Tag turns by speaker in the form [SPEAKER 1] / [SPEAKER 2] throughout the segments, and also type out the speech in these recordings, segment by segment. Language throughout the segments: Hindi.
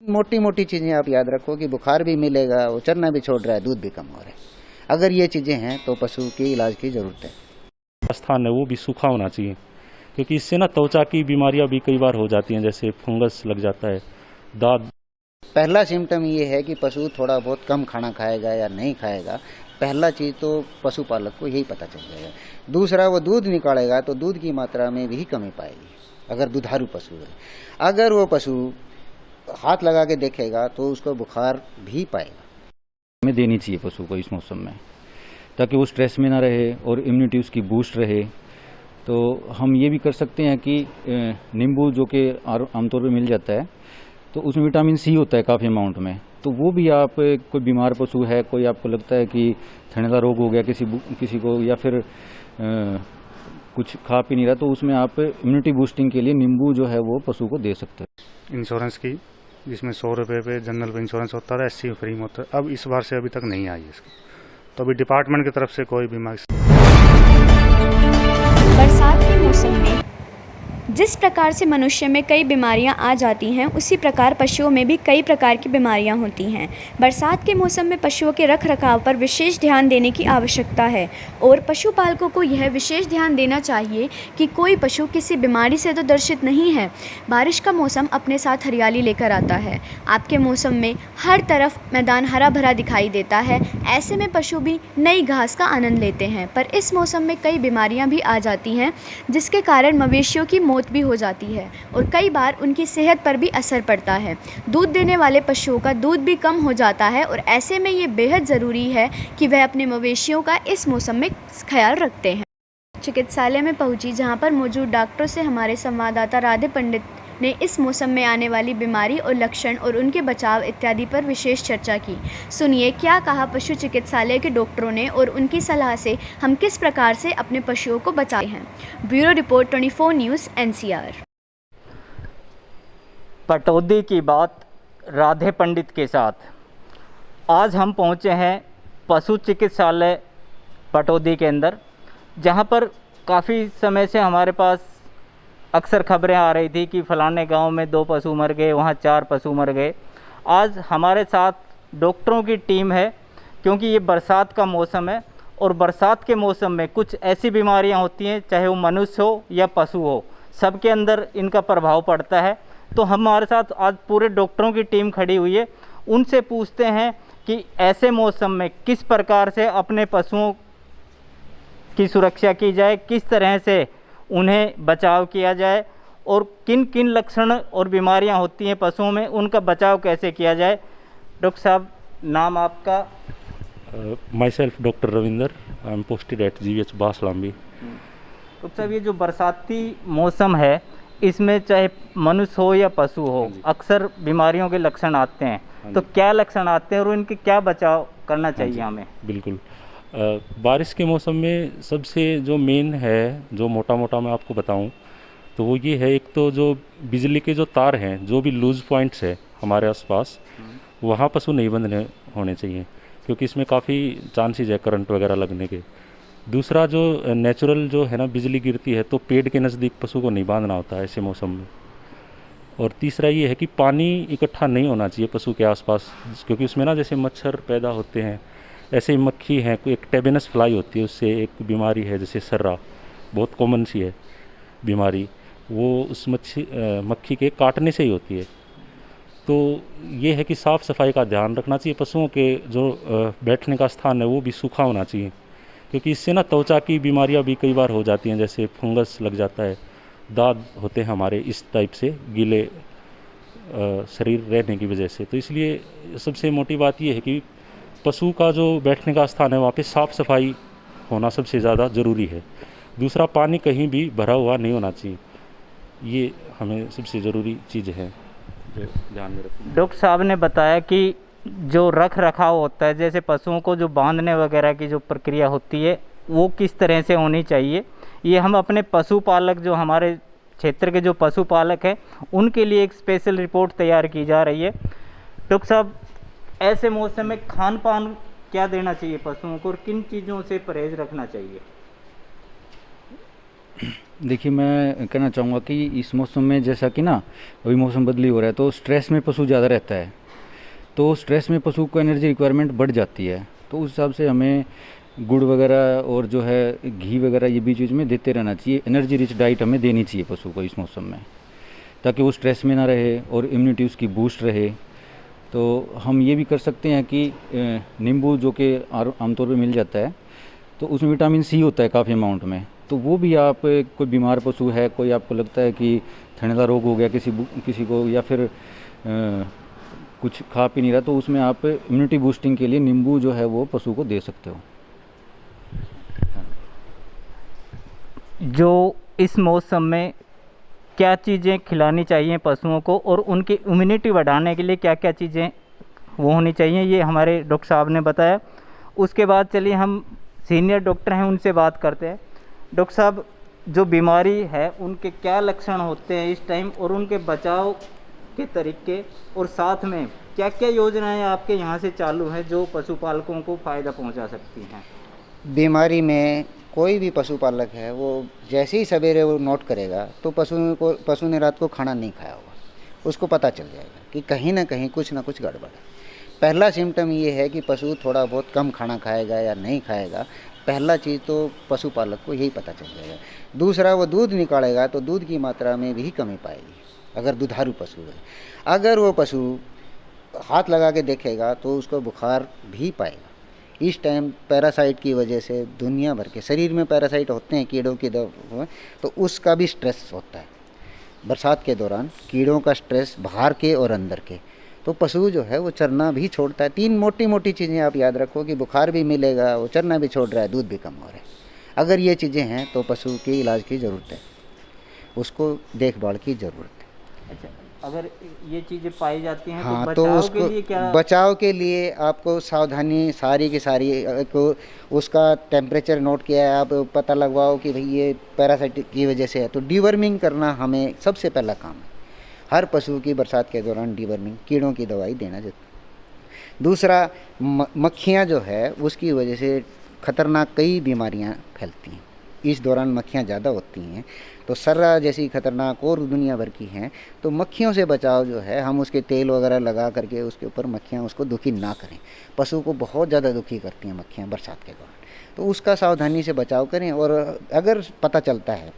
[SPEAKER 1] मोटी मोटी चीजें आप याद रखो कि बुखार भी मिलेगा, वो चरना भी छोड़ रहा है, दूध भी कम हो रहा है। अगर ये चीजें हैं तो पशु के इलाज की जरूरत है।
[SPEAKER 2] स्थान है वो भी सूखा होना चाहिए, क्योंकि इससे ना त्वचा की बीमारियां भी कई बार हो जाती हैं, जैसे फंगस लग जाता है, दाद।
[SPEAKER 1] पहला सिम्टम ये है कि पशु थोड़ा बहुत कम खाना खाएगा या नहीं खाएगा। पहला चीज तो पशुपालक को यही पता चल जाएगा। दूसरा, वो दूध निकालेगा तो दूध की मात्रा में भी कमी पाएगी अगर दुधारू पशु है। अगर वो पशु हाथ लगा के देखेगा तो उसको बुखार भी पाएगा।
[SPEAKER 3] हमें देनी चाहिए पशु को इस मौसम में, ताकि वो स्ट्रेस में ना रहे और इम्यूनिटी उसकी बूस्ट रहे। तो हम ये भी कर सकते हैं कि नींबू जो कि आमतौर पे मिल जाता है, तो उसमें विटामिन सी होता है काफ़ी अमाउंट में, तो वो भी आप कोई बीमार पशु है, कोई आपको लगता है कि थनैला रोग हो गया किसी को, या फिर कुछ खा पी नहीं रहा, तो उसमें आप इम्यूनिटी बूस्टिंग के लिए नींबू जो है वो पशु को दे सकते हैं।
[SPEAKER 4] इंश्योरेंस की, जिसमें 100 रुपये पे जनरल पे इंश्योरेंस होता था, 80 फ्री में होता है। अब इस बार से अभी तक नहीं आई इसकी, तो अभी डिपार्टमेंट की तरफ से कोई बीमा।
[SPEAKER 5] बरसात के मौसम में जिस प्रकार से मनुष्य में कई बीमारियां आ जाती हैं, उसी प्रकार पशुओं में भी कई प्रकार की बीमारियां होती हैं। बरसात के मौसम में पशुओं के रख रखाव पर विशेष ध्यान देने की आवश्यकता है और पशुपालकों को यह विशेष ध्यान देना चाहिए कि कोई पशु किसी बीमारी से तो दर्शित नहीं है। बारिश का मौसम अपने साथ हरियाली लेकर आता है। आपके मौसम में हर तरफ मैदान हरा भरा दिखाई देता है। ऐसे में पशु भी नई घास का आनंद लेते हैं, पर इस मौसम में कई बीमारियां भी आ जाती हैं, जिसके कारण मवेशियों की मौत भी हो जाती है और कई बार उनकी सेहत पर भी असर पड़ता है। दूध देने वाले पशुओं का दूध भी कम हो जाता है और ऐसे में ये बेहद ज़रूरी है कि वह अपने मवेशियों का इस मौसम में ख्याल रखते हैं। चिकित्सालय में पहुंची, जहां पर मौजूद डॉक्टरों से हमारे संवाददाता राधे पंडित ने इस मौसम में आने वाली बीमारी और लक्षण और उनके बचाव इत्यादि पर विशेष चर्चा की। सुनिए क्या कहा पशु चिकित्सालय के डॉक्टरों ने और उनकी सलाह से हम किस प्रकार से अपने पशुओं को बचाते हैं। Bureau report 24 news NCR।
[SPEAKER 6] Pataudi की बात राधे पंडित के साथ। आज हम पहुंचे हैं पशु चिकित्सालय पटौदी के अंदर, जहां पर काफ़ी समय से हमारे पास अक्सर खबरें आ रही थी कि फलाने गांव में 2 पशु मर गए, वहां 4 पशु मर गए। आज हमारे साथ डॉक्टरों की टीम है, क्योंकि ये बरसात का मौसम है और बरसात के मौसम में कुछ ऐसी बीमारियां होती हैं, चाहे वो मनुष्य हो या पशु हो, सबके अंदर इनका प्रभाव पड़ता है। तो हमारे साथ आज पूरे डॉक्टरों की टीम खड़ी हुई है। उनसे पूछते हैं कि ऐसे मौसम में किस प्रकार से अपने पशुओं की सुरक्षा की जाए, किस तरह से उन्हें बचाव किया जाए और किन किन लक्षण और बीमारियां होती हैं पशुओं में, उनका बचाव कैसे किया जाए। डॉक्टर साहब, नाम आपका?
[SPEAKER 2] Myself doctor Ravinder, I am posted at GVH Baslambi.
[SPEAKER 6] Doctor साहब, ये जो बरसाती मौसम है, इसमें चाहे मनुष्य हो या पशु हो, अक्सर बीमारियों के लक्षण आते हैं, तो क्या लक्षण आते हैं और उनके क्या बचाव करना चाहिए हमें?
[SPEAKER 2] बिल्कुल, बारिश के मौसम में सबसे जो मेन है, जो मोटा मोटा मैं आपको बताऊं, तो वो ये है, एक तो जो बिजली के जो तार हैं, जो भी लूज पॉइंट्स है हमारे आसपास, वहाँ पशु नहीं बंधने होने चाहिए, क्योंकि इसमें काफ़ी चांसेस है करंट वगैरह लगने के। दूसरा, जो नेचुरल जो है ना बिजली गिरती है, तो पेड़ के नज़दीक पशु को नहीं बांधना होता है ऐसे मौसम में। और तीसरा ये है कि पानी इकट्ठा नहीं होना चाहिए पशु के आसपास, क्योंकि उसमें ना जैसे मच्छर पैदा होते हैं, ऐसे ही मक्खी है, कोई एक टेबेनस फ्लाई होती है, उससे एक बीमारी है जैसे सर्रा, बहुत कॉमन सी है बीमारी, वो उस मक्खी के काटने से ही होती है। तो ये है कि साफ़ सफाई का ध्यान रखना चाहिए। पशुओं के जो बैठने का स्थान है वो भी सूखा होना चाहिए, क्योंकि इससे ना त्वचा की बीमारियां भी कई बार हो जाती हैं, जैसे फंगस लग जाता है, दाद होते हैं हमारे इस टाइप से, गीले शरीर रहने की वजह से। तो इसलिए सबसे मोटी बात ये है कि पशु का जो बैठने का स्थान है वहाँ पे साफ़ सफाई होना सबसे ज़्यादा ज़रूरी है। दूसरा, पानी कहीं भी भरा हुआ नहीं होना चाहिए, ये हमें सबसे ज़रूरी चीज़ है जो ध्यान में रखना।
[SPEAKER 6] डॉक्टर साहब ने बताया कि जो रख रखाव होता है, जैसे पशुओं को जो बांधने वगैरह की जो प्रक्रिया होती है, वो किस तरह से होनी चाहिए, ये हम अपने पशुपालक, जो हमारे क्षेत्र के जो पशुपालक हैं, उनके लिए एक स्पेशल रिपोर्ट तैयार की जा रही है। डॉक्टर साहब, ऐसे मौसम में खान पान क्या देना चाहिए पशुओं को और किन चीज़ों से परहेज रखना चाहिए?
[SPEAKER 3] देखिए, मैं कहना चाहूँगा कि इस मौसम में जैसा कि ना अभी मौसम बदली हो रहा है, तो स्ट्रेस में पशु ज़्यादा रहता है, तो स्ट्रेस में पशु को एनर्जी रिक्वायरमेंट बढ़ जाती है। तो उस हिसाब से हमें गुड़ वगैरह और जो है घी वगैरह ये बीच बीच में देते रहना चाहिए। एनर्जी रिच डाइट हमें देनी चाहिए पशु को इस मौसम में, ताकि वो स्ट्रेस में ना रहे और इम्यूनिटी उसकी बूस्ट रहे। तो हम ये भी कर सकते हैं कि नींबू जो कि आमतौर पे मिल जाता है, तो उसमें विटामिन सी होता है काफ़ी अमाउंट में, तो वो भी आप कोई बीमार पशु है, कोई आपको लगता है कि थनैला रोग हो गया किसी को, या फिर कुछ खा पी नहीं रहा, तो उसमें आप इम्यूनिटी बूस्टिंग के लिए नींबू जो है वो पशु को दे सकते हो।
[SPEAKER 6] जो इस मौसम में क्या चीज़ें खिलानी चाहिए पशुओं को और उनकी इम्यूनिटी बढ़ाने के लिए क्या क्या चीज़ें वो होनी चाहिए, ये हमारे डॉक्टर साहब ने बताया। उसके बाद चलिए हम सीनियर डॉक्टर हैं उनसे बात करते हैं। डॉक्टर साहब, जो बीमारी है उनके क्या लक्षण होते हैं इस टाइम और उनके बचाव के तरीके, और साथ में क्या क्या योजनाएं आपके यहाँ से चालू हैं जो पशुपालकों को फ़ायदा पहुँचा सकती हैं?
[SPEAKER 1] बीमारी में कोई भी पशुपालक है वो जैसे ही सवेरे वो नोट करेगा तो पशु ने रात को खाना नहीं खाया होगा, उसको पता चल जाएगा कि कहीं ना कहीं कुछ ना कुछ गड़बड़ है। पहला सिम्टम ये है कि पशु थोड़ा बहुत कम खाना खाएगा या नहीं खाएगा, पहला चीज़ तो पशुपालक को यही पता चल जाएगा। दूसरा, वो दूध निकालेगा तो दूध की मात्रा में भी कमी पाएगी अगर दुधारू पशु है। अगर वो पशु हाथ लगा के देखेगा तो उसको बुखार भी पाएगा। इस टाइम पैरासाइट की वजह से दुनिया भर के शरीर में पैरासाइट होते हैं कीड़ों की दवा, तो उसका भी स्ट्रेस होता है। बरसात के दौरान कीड़ों का स्ट्रेस बाहर के और अंदर के, तो पशु जो है वो चरना भी छोड़ता है। 3 मोटी मोटी चीज़ें आप याद रखो कि बुखार भी मिलेगा, वो चरना भी छोड़ रहा है, दूध भी कम हो रहा है। अगर ये चीज़ें हैं तो पशु के इलाज की ज़रूरत है, उसको देखभाल की ज़रूरत है।
[SPEAKER 6] अच्छा, अगर ये चीज़ें पाई जाती हैं
[SPEAKER 1] हाँ,
[SPEAKER 6] तो
[SPEAKER 1] तो
[SPEAKER 6] बचाव के लिए क्या?
[SPEAKER 1] बचाव के लिए आपको सावधानी सारी की सारी को उसका टेम्परेचर नोट किया है, आप पता लगवाओ कि भाई ये पैरासाइट की वजह से है, तो डीवर्मिंग करना हमें सबसे पहला काम है। हर पशु की बरसात के दौरान डीवर्मिंग कीड़ों की दवाई देना जरूरी। दूसरा, मक्खियाँ जो है उसकी वजह से खतरनाक कई बीमारियाँ फैलती हैं। इस दौरान मक्खियाँ ज़्यादा होती हैं, तो सर्रा जैसी खतरनाक और दुनिया भर की हैं। तो मक्खियों से बचाव जो है, हम उसके तेल वगैरह लगा करके उसके ऊपर मक्खियाँ उसको दुखी ना करें। पशु को बहुत ज़्यादा दुखी करती हैं मक्खियाँ बरसात के दौरान, तो उसका सावधानी से बचाव करें। और अगर पता चलता है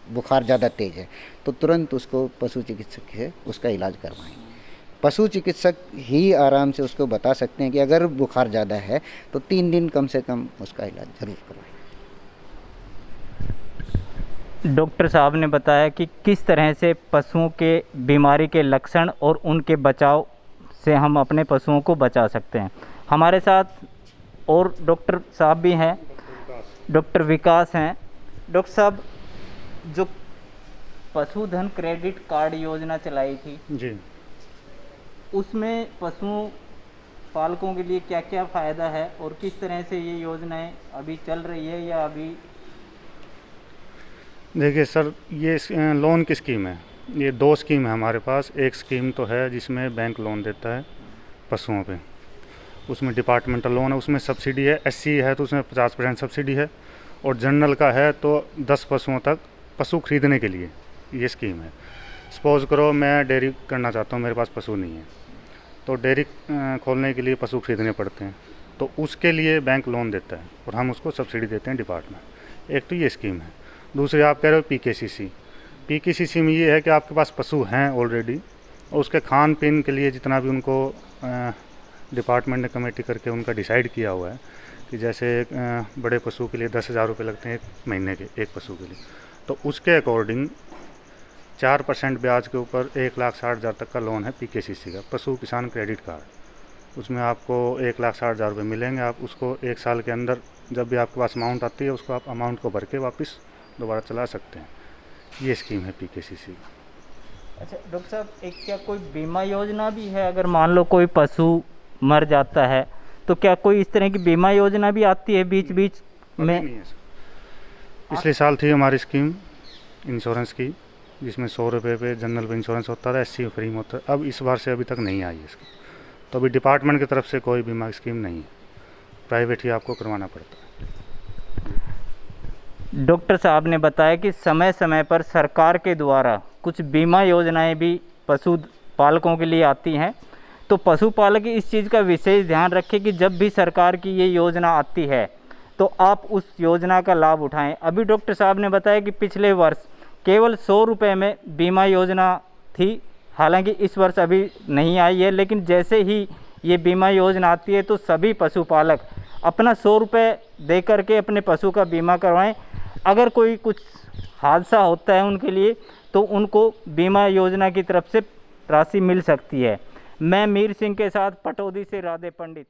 [SPEAKER 1] बुखार ज़्यादा तेज़ है तो तुरंत उसको पशु चिकित्सक से उसका इलाज करवाएं। पशु चिकित्सक ही आराम से उसको बता सकते हैं कि अगर बुखार ज़्यादा है तो 3 दिन कम से कम उसका इलाज ज़रूर करवाएं।
[SPEAKER 6] डॉक्टर साहब ने बताया कि किस तरह से पशुओं के बीमारी के लक्षण और उनके बचाव से हम अपने पशुओं को बचा सकते हैं। हमारे साथ और डॉक्टर साहब भी हैं, डॉक्टर विकास हैं। डॉक्टर साहब, जो पशुधन क्रेडिट कार्ड योजना चलाई थी
[SPEAKER 4] जी,
[SPEAKER 6] उसमें पशुओं पालकों के लिए क्या क्या फ़ायदा है और किस तरह से ये योजनाएं अभी चल रही है या अभी?
[SPEAKER 4] देखिए सर, ये लोन की स्कीम है, ये 2 स्कीम है हमारे पास। एक स्कीम तो है जिसमें बैंक लोन देता है पशुओं पे, उसमें डिपार्टमेंटल लोन है, उसमें सब्सिडी है। SC है तो उसमें 50% सब्सिडी है, और जनरल का है तो 10 पशुओं तक पशु खरीदने के लिए ये स्कीम है। सपोज़ करो मैं डेयरी करना चाहता हूँ, मेरे पास पशु नहीं है, तो डेयरी खोलने के लिए पशु खरीदने पड़ते हैं, तो उसके लिए बैंक लोन देता है और हम उसको सब्सिडी देते हैं डिपार्टमेंट। एक तो ये स्कीम है। दूसरी आप कह रहे हो PKCC में ये है कि आपके पास पशु हैं ऑलरेडी, और उसके खान पीन के लिए जितना भी उनको डिपार्टमेंट ने कमेटी करके उनका डिसाइड किया हुआ है कि जैसे बड़े पशु के लिए 10,000 रुपये लगते हैं 1 महीने के, एक पशु के लिए, तो उसके अकॉर्डिंग 4% ब्याज के ऊपर 1,60,000 तक का लोन है PKCC का, पशु किसान क्रेडिट कार्ड। उसमें आपको 1,60,000 रुपये मिलेंगे। आप उसको 1 साल के अंदर जब भी आपके पास अमाउंट आती है उसको आप अमाउंट को भर के वापस दोबारा चला सकते हैं। ये स्कीम है PKCC की।
[SPEAKER 6] अच्छा डॉक्टर साहब, एक क्या कोई बीमा योजना भी है? अगर मान लो कोई पशु मर जाता है तो क्या कोई इस तरह की बीमा योजना भी आती है बीच बीच में?
[SPEAKER 4] नहीं है सर। पिछले साल थी हमारी स्कीम इंश्योरेंस की, जिसमें 100 रुपये पे जनरल पे इंश्योरेंस होता था, SC फ्री में होता था। अब इस बार से अभी तक नहीं आई है इसकी, तो अभी डिपार्टमेंट की तरफ से कोई बीमा स्कीम नहीं है, प्राइवेट ही आपको करवाना पड़ता है।
[SPEAKER 6] डॉक्टर साहब ने बताया कि समय समय पर सरकार के द्वारा कुछ बीमा योजनाएं भी पशु पालकों के लिए आती हैं। तो पशुपालक इस चीज़ का विशेष ध्यान रखें कि जब भी सरकार की ये योजना आती है तो आप उस योजना का लाभ उठाएं। अभी डॉक्टर साहब ने बताया कि पिछले वर्ष केवल 100 रुपये में बीमा योजना थी, हालांकि इस वर्ष अभी नहीं आई है, लेकिन जैसे ही ये बीमा योजना आती है तो सभी पशुपालक अपना 100 रुपये दे करके अपने पशु का बीमा करवाएं। अगर कोई कुछ हादसा होता है उनके लिए तो उनको बीमा योजना की तरफ से राशि मिल सकती है। मैं मीर सिंह के साथ पटौदी से राधे पंडित।